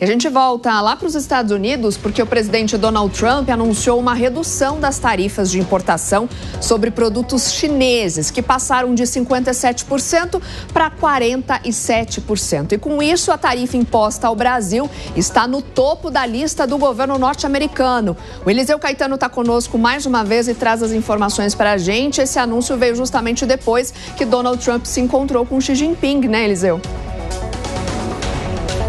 E a gente volta lá para os Estados Unidos porque o presidente Donald Trump anunciou uma redução das tarifas de importação sobre produtos chineses, que passaram de 57% para 47%. E com isso, a tarifa imposta ao Brasil está no topo da lista do governo norte-americano. O Eliseu Caetano está conosco mais uma vez e traz as informações para a gente. Esse anúncio veio justamente depois que Donald Trump se encontrou com Xi Jinping, né, Eliseu?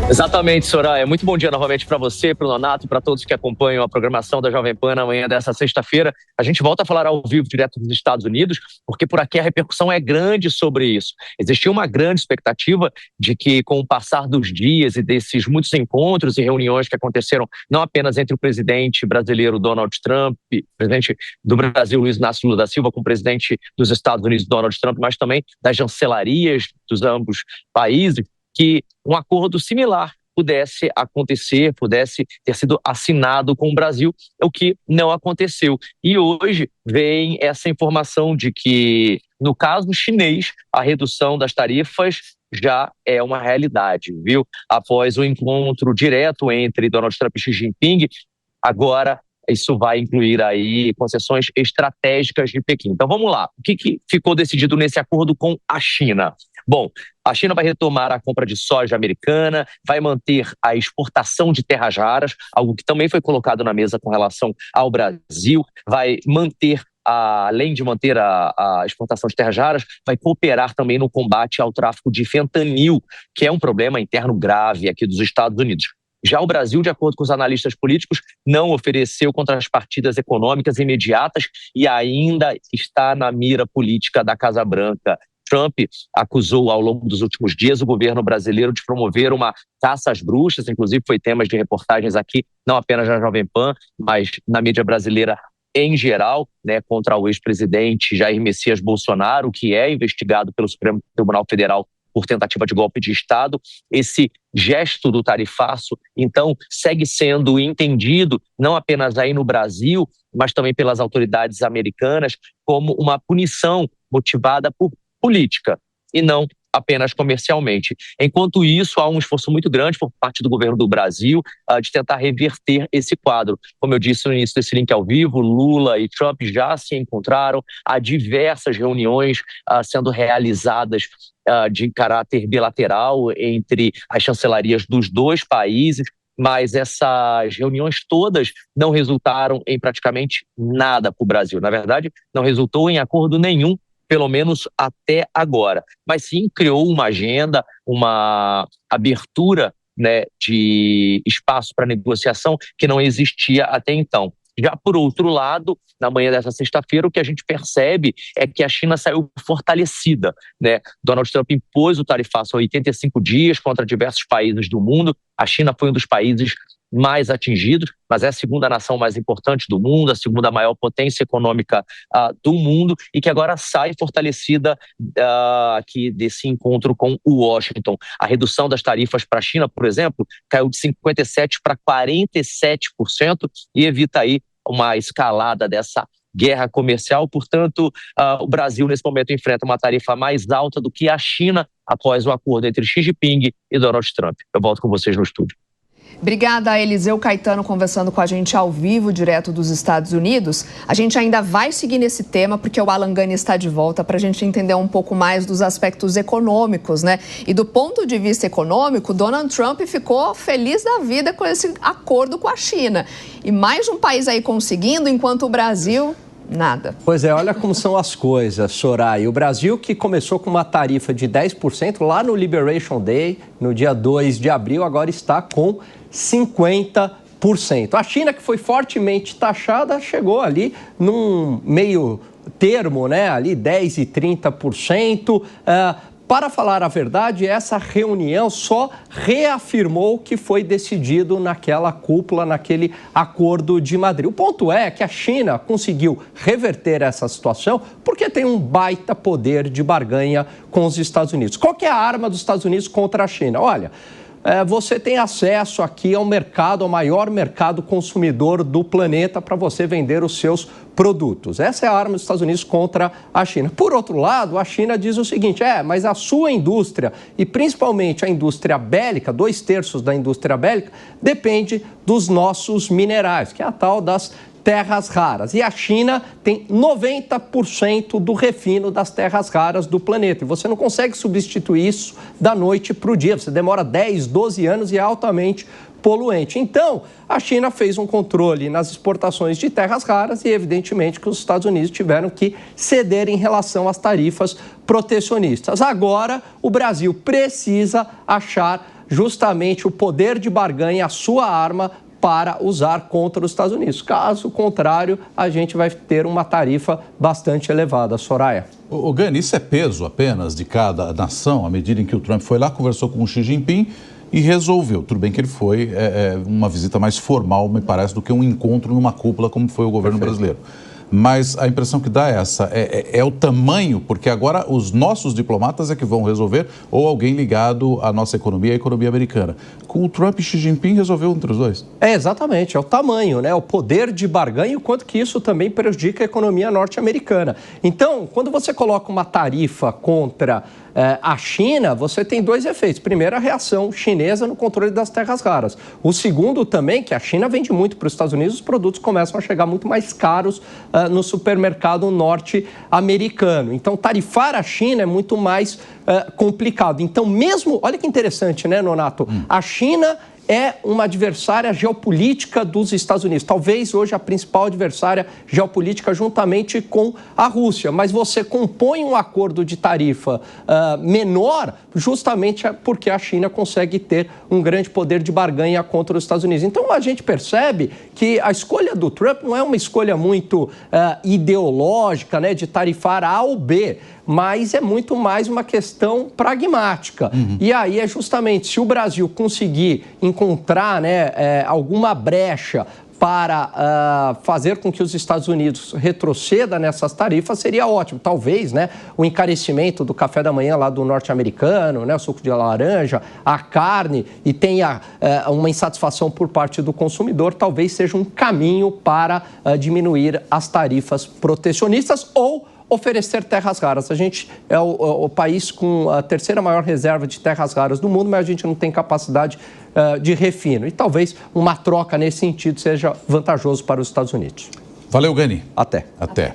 Exatamente, Soraya. Muito bom dia novamente para você, para o Nonato e para todos que acompanham a programação da Jovem Pan na manhã dessa sexta-feira. A gente volta a falar ao vivo direto dos Estados Unidos, porque por aqui a repercussão é grande sobre isso. Existia uma grande expectativa de que, com o passar dos dias e desses muitos encontros e reuniões que aconteceram, não apenas entre o presidente brasileiro Donald Trump, presidente do Brasil Luiz Inácio Lula da Silva, com o presidente dos Estados Unidos Donald Trump, mas também das chancelarias dos ambos países, que um acordo similar pudesse acontecer, pudesse ter sido assinado com o Brasil, o que não aconteceu. E hoje vem essa informação de que, no caso chinês, a redução das tarifas já é uma realidade, viu? Após o encontro direto entre Donald Trump e Xi Jinping, agora isso vai incluir aí concessões estratégicas de Pequim. Então vamos lá, o que ficou decidido nesse acordo com a China? Bom, a China vai retomar a compra de soja americana, vai manter a exportação de terras raras, algo que também foi colocado na mesa com relação ao Brasil, vai manter, além de manter a exportação de terras raras, vai cooperar também no combate ao tráfico de fentanil, que é um problema interno grave aqui dos Estados Unidos. Já o Brasil, de acordo com os analistas políticos, não ofereceu contrapartidas econômicas imediatas e ainda está na mira política da Casa Branca. Trump acusou ao longo dos últimos dias o governo brasileiro de promover uma caça às bruxas, inclusive foi tema de reportagens aqui, não apenas na Jovem Pan, mas na mídia brasileira em geral, né, contra o ex-presidente Jair Messias Bolsonaro, que é investigado pelo Supremo Tribunal Federal por tentativa de golpe de Estado. Esse gesto do tarifaço, então, segue sendo entendido, não apenas aí no Brasil, mas também pelas autoridades americanas, como uma punição motivada por política e não apenas comercialmente. Enquanto isso, há um esforço muito grande por parte do governo do Brasil de tentar reverter esse quadro. Como eu disse no início desse link ao vivo, Lula e Trump já se encontraram, há diversas reuniões sendo realizadas de caráter bilateral entre as chancelarias dos dois países, mas essas reuniões todas não resultaram em praticamente nada para o Brasil. Na verdade, não resultou em acordo nenhum, pelo menos até agora. Mas sim criou uma agenda, uma abertura, né, de espaço para negociação que não existia até então. Já por outro lado, na manhã dessa sexta-feira, o que a gente percebe é que a China saiu fortalecida, né? Donald Trump impôs o tarifaço há 85 dias contra diversos países do mundo. A China foi um dos países mais atingidos, mas é a segunda nação mais importante do mundo, a segunda maior potência econômica do mundo, e que agora sai fortalecida aqui desse encontro com o Washington. A redução das tarifas para a China, por exemplo, caiu de 57% para 47% e evita aí uma escalada dessa guerra comercial. Portanto, o Brasil nesse momento enfrenta uma tarifa mais alta do que a China após o acordo entre Xi Jinping e Donald Trump. Eu volto com vocês no estúdio. Obrigada, Eliseu Caetano, conversando com a gente ao vivo, direto dos Estados Unidos. A gente ainda vai seguir nesse tema, porque o Alan Gani está de volta para a gente entender um pouco mais dos aspectos econômicos, né? E do ponto de vista econômico, Donald Trump ficou feliz da vida com esse acordo com a China. E mais um país aí conseguindo, enquanto o Brasil... nada. Pois é, olha como são as coisas, Soraya. O Brasil, que começou com uma tarifa de 10% lá no Liberation Day, no dia 2 de abril, agora está com 50%. A China, que foi fortemente taxada, chegou ali num meio termo, né? Ali 10% e 30%. Para falar a verdade, essa reunião só reafirmou o que foi decidido naquela cúpula, naquele acordo de Madrid. O ponto é que a China conseguiu reverter essa situação porque tem um baita poder de barganha com os Estados Unidos. Qual que é a arma dos Estados Unidos contra a China? Olha, você tem acesso aqui ao mercado, ao maior mercado consumidor do planeta para você vender os seus produtos. Essa é a arma dos Estados Unidos contra a China. Por outro lado, a China diz o seguinte, mas a sua indústria, e principalmente a indústria bélica, 2/3 da indústria bélica, depende dos nossos minerais, que é a tal das terras raras. E a China tem 90% do refino das terras raras do planeta. E você não consegue substituir isso da noite para o dia. Você demora 10, 12 anos e é altamente poluente. Então, a China fez um controle nas exportações de terras raras e, evidentemente, que os Estados Unidos tiveram que ceder em relação às tarifas protecionistas. Agora, o Brasil precisa achar justamente o poder de barganha, a sua arma, para usar contra os Estados Unidos. Caso contrário, a gente vai ter uma tarifa bastante elevada. Soraya. Gani, isso é peso apenas de cada nação, à medida em que o Trump foi lá, conversou com o Xi Jinping e resolveu. Tudo bem que ele foi uma visita mais formal, me parece, do que um encontro numa cúpula, como foi o governo brasileiro. Mas a impressão que dá é essa, é o tamanho, porque agora os nossos diplomatas é que vão resolver, ou alguém ligado à nossa economia, à economia americana. Com o Trump e Xi Jinping resolveu entre os dois. Exatamente, é o tamanho, né? O poder de barganha e o quanto que isso também prejudica a economia norte-americana. Então, quando você coloca uma tarifa contra a China, você tem dois efeitos. Primeiro, a reação chinesa no controle das terras raras. O segundo também, que a China vende muito para os Estados Unidos, os produtos começam a chegar muito mais caros no supermercado norte-americano. Então, tarifar a China é muito mais complicado. Então, mesmo... Olha que interessante, né, Nonato? A China é uma adversária geopolítica dos Estados Unidos. Talvez hoje a principal adversária geopolítica juntamente com a Rússia. Mas você compõe um acordo de tarifa menor justamente porque a China consegue ter um grande poder de barganha contra os Estados Unidos. Então a gente percebe que a escolha do Trump não é uma escolha muito ideológica, né, de tarifar A ou B, mas é muito mais uma questão pragmática. E aí é justamente se o Brasil conseguir encontrar, né, alguma brecha para fazer com que os Estados Unidos retroceda nessas tarifas, seria ótimo. Talvez, né, o encarecimento do café da manhã lá do norte-americano, né, o suco de laranja, a carne, e tenha uma insatisfação por parte do consumidor, talvez seja um caminho para diminuir as tarifas protecionistas ou oferecer terras raras. A gente é o país com a terceira maior reserva de terras raras do mundo, mas a gente não tem capacidade de refino. E talvez uma troca nesse sentido seja vantajoso para os Estados Unidos. Valeu, Gani. Até.